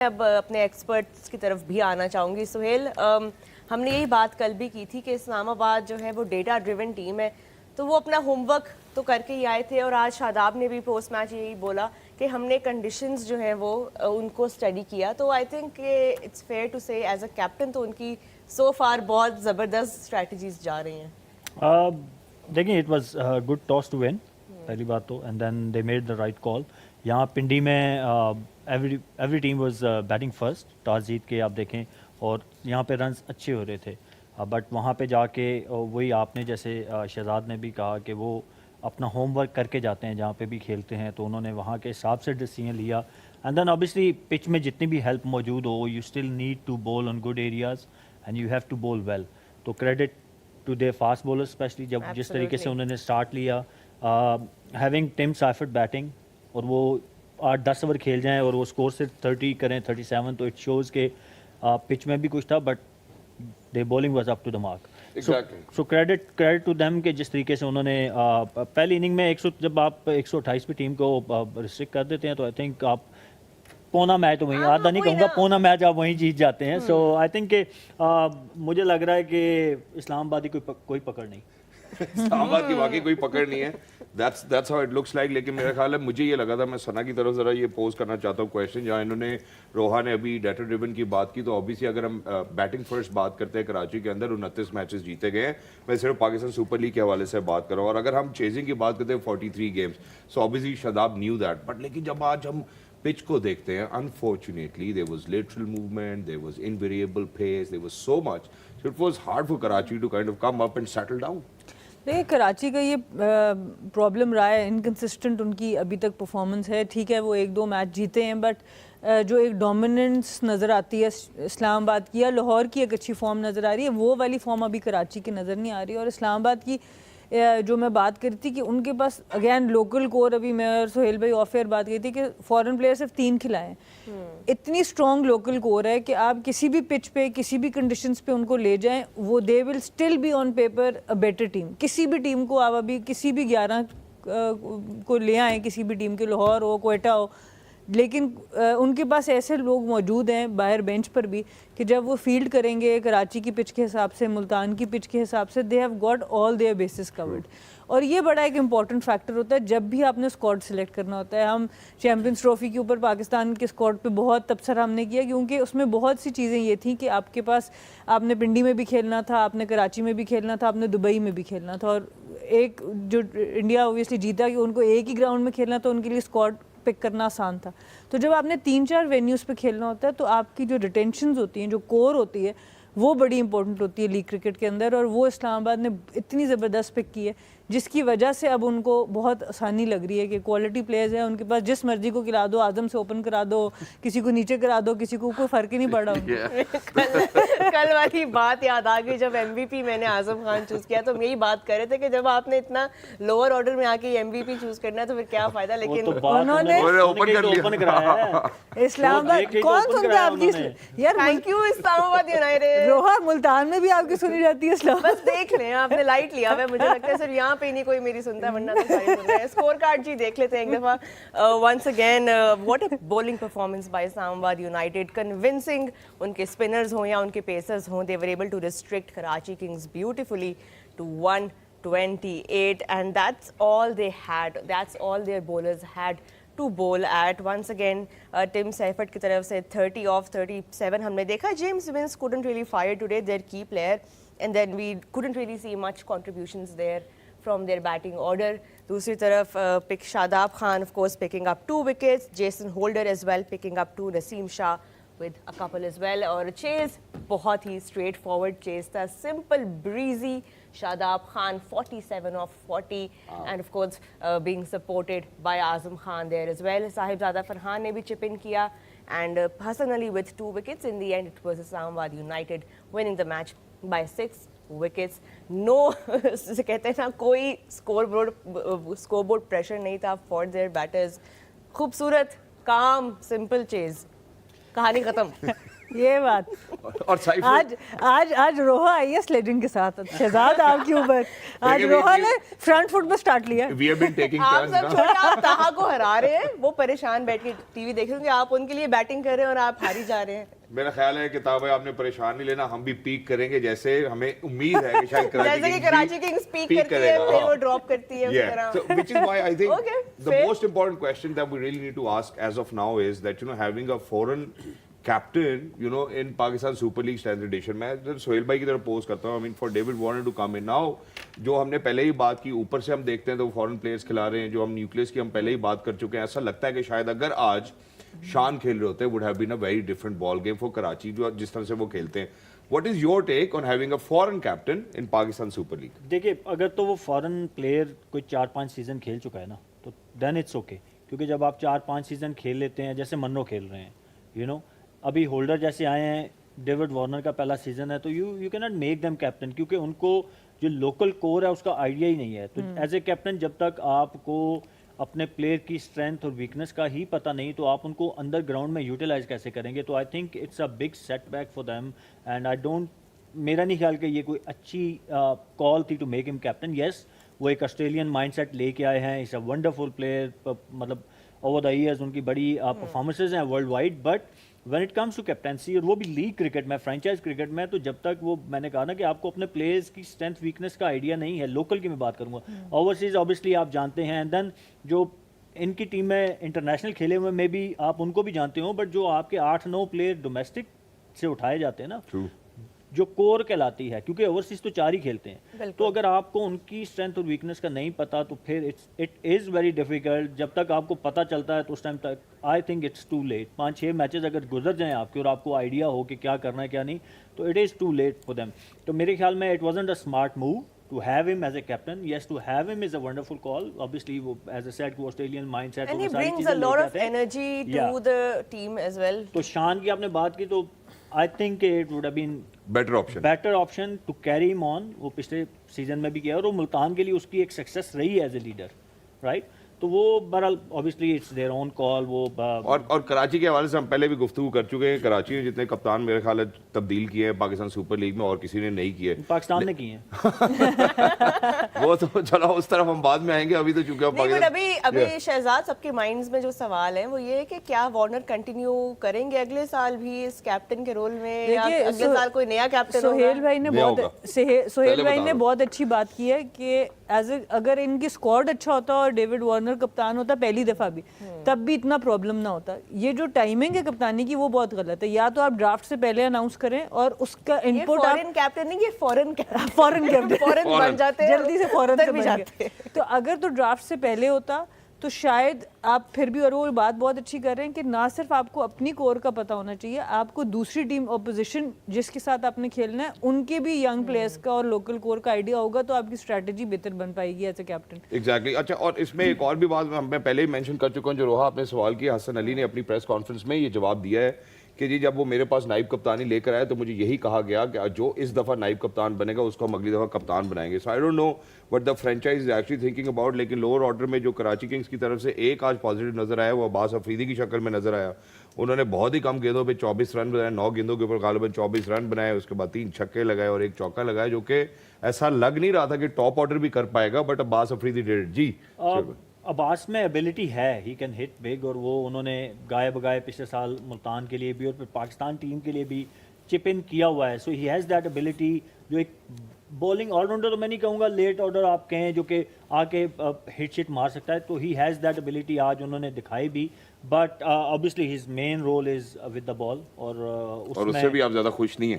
اب اپنے ایکسپرٹس کی طرف بھی آنا چاہوں گی. سہیل, ہم نے یہی بات کل بھی کی تھی کہ اسلام آباد جو ہے وہ ڈیٹا ڈریون ٹیم ہے, تو وہ اپنا ہوم ورک تو کر کے ہی آئے تھے, اور آج شاداب نے بھی پوسٹ میچ یہی بولا کہ ہم نے کنڈیشنز جو ہیں وہ ان کو اسٹڈی کیا. تو آئی تھنک کہ اٹس فیئر ٹو سے ایز اے کیپٹن تو ان کی سو فار بہت زبردست اسٹریٹجیز جا رہی ہیں. دیکھیں it was good toss to win, پہلی بات تو, and then they made the right call. یہاں پنڈی میں every team was batting first, toss جیت کے آپ دیکھیں, اور یہاں پہ رنز اچھے ہو رہے تھے, بٹ وہاں پہ جا کے وہی آپ نے جیسے شہزاد نے بھی کہا کہ وہ اپنا ہوم ورک کر کے جاتے ہیں جہاں پہ بھی کھیلتے ہیں, تو انہوں نے وہاں کے حساب سے ڈیسیژن لیا. اینڈ دین obviously پچ میں جتنی بھی ہیلپ موجود ہو, you still need to bowl on good areas and you have to bowl well. تو credit to the fast bowler especially, جب جس طریقے سے انہوں نے اسٹارٹ لیا, ہیونگ ٹم سائفرٹ بیٹنگ, اور وہ 8-10 اوور کھیل جائیں اور وہ اسکور سے 30 کریں 37, تو اٹ شوز کہ پچ میں بھی کچھ تھا, but the bowling was up to the mark. So credit to them کہ جس طریقے سے انہوں نے پہلی اننگ میں جب آپ 128 پہ ٹیم کو ریسٹرکٹ کر دیتے ہیں, تو آئی تھنک آپ پونا میچ تو وہیں, آدھا نہیں کہوں گا, پونا میچ آپ وہیں جیت جاتے ہیں. سو آئی تھنک کہ مجھے لگ رہا ہے کہ اسلام آبادی کوئی پکڑ نہیں, اسلام آباد کی واقعی کوئی پکڑ نہیں ہے. That's how it looks like. لیکن میرا خیال ہے, مجھے یہ لگا تھا, میں ثنا کی طرف ذرا یہ پوز کرنا چاہتا ہوں کویشچن, جہاں انہوں نے روحا نے ابھی ڈیٹا ڈریون کی بات کی, تو obviously اگر ہم بیٹنگ فرسٹ بات کرتے ہیں, کراچی کے اندر 29 میچز جیتے گئے ہیں. میں صرف پاکستان سپر لیگ کے حوالے سے بات کر رہا ہوں, اور اگر ہم چیزنگ کی بات کرتے ہیں 43 games, so obviously Shadab new that. But لیکن جب آج ہم پچ کو دیکھتے ہیں, unfortunately there was lateral movement, there was invariable pace, there was so much, so it was hard for Karachi to kind of come up and settle down. دیکھیں کراچی کا یہ پرابلم رہا ہے, انکنسسٹنٹ ان کی ابھی تک پرفارمنس ہے. ٹھیک ہے وہ 1-2 میچ جیتے ہیں, بٹ جو ایک ڈومیننس نظر آتی ہے اسلام آباد کی, یا لاہور کی ایک اچھی فارم نظر آ رہی ہے, وہ والی فارم ابھی کراچی کی نظر نہیں آ رہی. اور اسلام آباد کی جو میں بات کری تھی کہ ان کے پاس اگین لوکل کور, ابھی میں اور سہیل بھائی آف ایئر بات کی تھی کہ فارن پلیئر صرف 3 کھلائے ہیں. اتنی اسٹرانگ لوکل کور ہے کہ آپ کسی بھی پچ پہ کسی بھی کنڈیشنز پہ ان کو لے جائیں, وہ they will still be on paper a better team. کسی بھی ٹیم کو آپ ابھی کسی بھی 11 کو لے آئیں, کسی بھی ٹیم کے, لاہور ہو کوئٹہ ہو, لیکن ان کے پاس ایسے لوگ موجود ہیں باہر بینچ پر بھی کہ جب وہ فیلڈ کریں گے کراچی کی پچ کے حساب سے, ملتان کی پچ کے حساب سے, they have got all their bases covered. اور یہ بڑا ایک امپورٹنٹ فیکٹر ہوتا ہے جب بھی آپ نے اسکواڈ سلیکٹ کرنا ہوتا ہے. ہم چیمپئنز ٹرافی کے اوپر پاکستان کے اسکواڈ پہ بہت تبصرہ ہم نے کیا, کیونکہ اس میں بہت سی چیزیں یہ تھیں کہ آپ کے پاس, آپ نے پنڈی میں بھی کھیلنا تھا, آپ نے کراچی میں بھی کھیلنا تھا, آپ نے دبئی میں بھی کھیلنا تھا, اور ایک جو انڈیا اوبویسلی جیتا کہ ان کو ایک ہی گراؤنڈ میں کھیلنا تھا, ان کے لیے اسکواڈ پک کرنا آسان تھا. تو جب آپ نے 3-4 وینیوز پہ کھیلنا ہوتا ہے, تو آپ کی جو ریٹینشنز ہوتی ہیں, جو کور ہوتی ہے, وہ بڑی امپورٹنٹ ہوتی ہے لیگ کرکٹ کے اندر. اور وہ اسلام آباد نے اتنی زبردست پک کی ہے, جس کی وجہ سے اب ان کو بہت آسانی لگ رہی ہے کہ کوالٹی پلیئرز ہیں ان کے پاس, جس مرضی کو کھلا دو, اعظم سے اوپن کرا دو, کسی کو نیچے کرا دو, کسی کو کوئی فرق ہی نہیں پڑ رہا. کل والی بات یاد آ گئی, جب ایم وی پی میں نے اعظم خان چوز کیا, تو ہم یہی بات کر رہے تھے کہ جب آپ نے اتنا لوور آرڈر میں آ کے ایم وی پی چوز کرنا ہے تو پھر کیا فائدہ. لیکن انہوں نے اسلام آباد کون سنتا ہے آپ کی یار, تھینک یو اسلام آباد یونائیٹڈ. روحا ملتان میں بھی آپ کی سنی جاتی ہے اسلام. بس دیکھ لیں, آپ نے لائٹ لیا ہوا ہے, مجھے لگتا ہے صرف یہاں پہ نہیں کوئی میری سنتا ہے, ورنہ تو سارے سن رہے ہیں. اسکور کارڈ جی دیکھ لیتے ہیں ایک دفعہ. Once again what a bowling performance by Islamabad United. Convincing, ان کے اسپنرز ہوں یا ان کے پیسرز ہوں, they were able to restrict Karachi Kings beautifully to 128, and that's all they had, that's all their bowlers had to bowl at. Once again Tim Seifert کی طرف سے 30 of 37 ہم نے دیکھا. James Vince couldn't really fire today, their key player, and then we couldn't really see much contributions there from their batting order. دوسری طرف pick Shadab Khan of course picking up 2 wickets, Jason Holder as well picking up 2, Naseem Shah with a couple as well. اور chase بہت ہی straight forward چیز تھا, simple breezy. Shadab Khan 47 of 40 and of course being supported by Azam Khan there as well. Sahibzada Farhan نے بھی chip in کیا, and Hassan Ali with 2 wickets. In the end it was Islamabad United winning the match by 6 wickets. No کہتے ہیں نا, کوئی score board pressure نہیں تھا for their batters. خوبصورت, کام, سمپل چیز, کہانی ختم. یہ بات اور سائف آج روحا آئی ہے سلیڈنگ کے ساتھ. شہزاد آپ کے اوپر آج روحا نے فرنٹ فٹ پہ سٹارٹ لیا. وی ہیو بین ٹیکنگ آپ ٹرنز سب نا. چھوٹے آپ تہا کو ہرا رہے ہیں, وہ پریشان بیٹھ کے ٹی وی دیکھ رہے ہوں گے, آپ ان کے لیے بیٹنگ کر رہے ہیں اور آپ ہاری جا رہے ہیں. میرا خیال ہے کتاب ہے آپ نے پریشان نہیں لینا, ہم بھی پیک کریں گے جیسے ہمیں امید ہے کہ شاید جیسے کہ کراچی کنگز پیک کرتی ہے پھر وہ ڈراپ کرتی ہے اسی طرح. So, which is why I think Okay, the fair. most important question that we really need to ask as of now is that, you know, having a foreign captain, you know, in Pakistan Super League standard edition, میں سہیل بھائی کی طرف pose کرتا ہوں. I mean, for David Warner to come in now, جو ہم نے پہلے ہی بات کی, اوپر سے ہم دیکھتے ہیں تو فورن پلیئرز کھلا رہے ہیں, جو ہم نیوکلیس کی ہم پہلے ہی بات کر چکے ہیں. ایسا لگتا ہے کہ شاید اگر آج شان کھیل رہے ہوتے would have been a very different ball game for Karachi, جو جس طرح سے وہ کھیلتے ہیں. What is your take on having a foreign captain in Pakistan Super League? دیکھیے اگر تو وہ فورن پلیئر کوئی 4-5 سیزن کھیل چکا ہے نا تو دین اٹس اوکے, کیونکہ جب آپ 4-5 سیزن کھیل لیتے ہیں, جیسے منو کھیل رہے ہیں, یو نو ابھی ہولڈر جیسے آئے ہیں, ڈیوڈ وارنر کا پہلا سیزن ہے, تو you can not make them captain, کیونکہ ان کو جو لوکل کور ہے اس کا آئیڈیا ہی نہیں ہے. تو ایز اے کیپٹن جب تک آپ کو اپنے پلیئر کی اسٹرینتھ اور ویکنس کا ہی پتہ نہیں تو آپ ان کو انڈر گراؤنڈ میں یوٹیلائز کیسے کریں گے. تو I think it's a big setback for فار دیم, اینڈ آئی ڈونٹ, میرا نہیں خیال کہ یہ کوئی اچھی کال تھی to make him captain. Yes وہ ایک آسٹریلین مائنڈ سیٹ لے کے آئے ہیں, اٹس اے ونڈرفل پلیئر, مطلب اوور دا ایئرز ان کی بڑی پرفارمنسز ہیں worldwide, but when it comes to captaincy, اور وہ بھی لیگ کرکٹ میں, فرینچائز کرکٹ میں, تو جب تک وہ, میں نے کہا نا کہ آپ کو اپنے پلیئرز کی اسٹرینتھ ویکنس کا آئیڈیا نہیں ہے, لوکل کی میں بات کروں گا, اوورسیز اوبیسلی آپ جانتے ہیں, اینڈ دین جو ان کی ٹیم میں انٹرنیشنل کھیلے ہوئے میں بھی آپ ان کو بھی جانتے ہوں, بٹ جو آپ کے 8-9 پلیئر ڈومیسٹک سے اٹھائے جاتے ہیں نا, جو کور کہلاتی ہے, کیونکہ اوورسیز تو 4 ہی کھیلتے ہیں, تو اگر آپ کو ان کی اسٹرینتھ اور ویکنس کا نہیں پتا تو پھر اٹ از ویری ڈیفیکلٹ. جب تک آپ کو پتہ چلتا ہے تو اس ٹائم تک I think it's too late. 5-6 matches اگر گزر جائیں آپ کے اور آپ کو آئیڈیا ہو کہ کیا کرنا ہے کیا نہیں, تو it is too late for them. تو میرے خیال میں it wasn't a smart move to have him as a captain. Yes, to have him is a wonderful call. Obviously, as I said, Australian mindset. And he brings a lot of energy to the team as well. تو شان کی آپ نے بات کی تو I think it would have been better option to carry him on. وہ پچھلے سیزن میں بھی کیا, اور وہ ملتان کے لیے اس کی ایک سکسیس رہی ہے ایز اے لیڈر, رائٹ. تو وہ بہرحال obviously it's their own call. وہ اور کراچی کے حوالے سے ہم پہلے بھی گفتگو کر چکے ہیں. کراچی نے جتنے کپتان میرے خیال ہے تبدیل کیے ہیں پاکستان سپر لیگ میں, اور کسی نے نہیں کیے, پاکستان نے کیے ہیں. وہ تو چلو اس طرف ہم بعد میں آئیں گے. ابھی تو چونکہ ابھی شہزاد سب کے مائنڈز میں جو سوال ہے وہ یہ ہے کہ کیا وارنر کنٹینیو کریں گے اگلے سال بھی اس کیپٹن کے رول میں, یا اگلے سال کوئی نیا کیپٹن ہوگا؟ سہیل بھائی نے بہت اچھی بات کی ہے کہ اگر ان کی اسکواڈ اچھا ہوتا اور ڈیوڈ وارنر کپتان ہوتا پہلی دفعہ بھی, تب بھی اتنا پرابلم نہ ہوتا. یہ جو ٹائمنگ ہے کپتانی کی وہ بہت غلط ہے. یا تو آپ ڈرافٹ سے پہلے اناؤنس کریں اور اس کا ان پٹ, فورن کیپٹن نہیں, یہ فورن کیپٹن فورن بن جاتے ہیں, جلدی سے فورن سے بن جاتے. تو اگر تو ڈرافٹ سے پہلے ہوتا تو شاید آپ پھر بھی, اور وہ بات بہت اچھی کر رہے ہیں کہ نہ صرف آپ کو اپنی کور کا پتہ ہونا چاہیے, آپ کو دوسری ٹیم اپوزیشن جس کے ساتھ آپ نے کھیلنا ہے ان کے بھی ینگ پلیئرس کا اور لوکل کور کا آئیڈیا ہوگا, تو آپ کی اسٹریٹجی بہتر بن پائے گی ایز اے کیپٹن. ایگزیکٹلی. اچھا, اور اس میں ایک اور بھی بات میں پہلے ہی مینشن کر چکا ہوں, جو روحا آپ نے سوال کیا, حسن علی نے اپنی پریس کانفرنس میں یہ جواب دیا ہے کہ جی جب وہ میرے پاس نائب کپتانی لے کر آئے تو مجھے یہی کہا گیا کہ جو اس دفعہ نائب کپتان بنے گا اس کو ہم اگلی دفعہ کپتان بنائیں گے. So I don't know what the franchise is actually thinking about. لیکن لوور آرڈر میں جو کراچی کنگز کی طرف سے ایک آج پازیٹیو نظر آیا وہ عباس افریدی کی شکل میں نظر آیا. انہوں نے بہت ہی کم گیندوں پہ 24 رن بنائے, 9 گیندوں کے اوپر غالباً 24 رن بنائے, اس کے بعد 3 چھکے لگائے اور 1 چوکا لگایا, جو کہ ایسا لگ نہیں رہا تھا کہ ٹاپ آرڈر بھی کر پائے گا, بٹ عباس افریدی ڈیڈ. جی عباس میں ایبلٹی ہے, ہی کین ہٹ بگ, اور وہ انہوں نے گائے بگائے پچھلے سال ملتان کے لیے بھی اور پھر پاکستان ٹیم کے لیے بھی چپ ان کیا ہوا ہے. سو ہی ہیز دیٹ ایبلٹی, جو ایک بولنگ آل راؤنڈر تو میں نہیں کہوں گا, لیٹ آرڈر آپ کہیں جو کہ آ کے ہٹ شٹ مار سکتا ہے, تو ہی ہیز دیٹ ایبلٹی, آج انہوں نے دکھائی بھی. But obviously his main role is with the ball, اور اس سے بھی آپ زیادہ خوش نہیں ہیں.